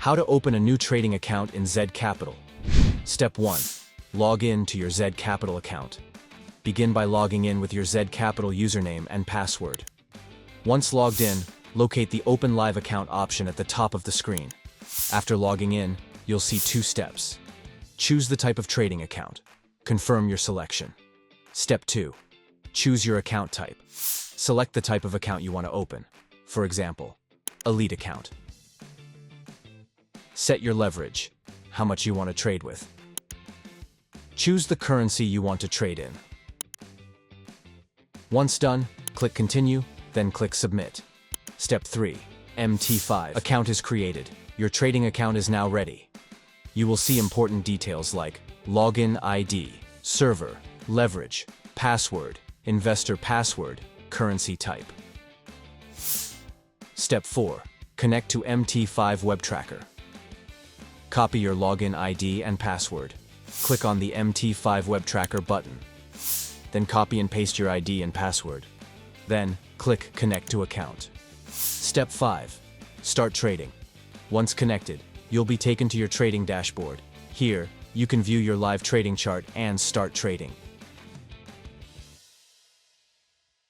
How to open a new trading account in Zed Capital. Step 1. Log in to your Zed Capital account. Begin by logging in with your Zed Capital username and password. Once logged in, locate the Open Live Account option at the top of the screen. After logging in, you'll see 2 steps. Choose the type of trading account. Confirm your selection. Step 2. Choose your account type. Select the type of account you want to open. For example, Elite account. Set your leverage, how much you want to trade with. Choose the currency you want to trade in. Once done, click Continue, then click Submit. Step 3. MT5 account is created. Your trading account is now ready. You will see important details like login ID, server, leverage, password, investor password, currency type. Step 4. Connect to MT5 Web Tracker. Copy your login ID and password. Click on the MT5 Web Tracker button. Then copy and paste your ID and password. Then, click Connect to Account. Step 5. Start trading. Once connected, you'll be taken to your trading dashboard. Here, you can view your live trading chart and start trading.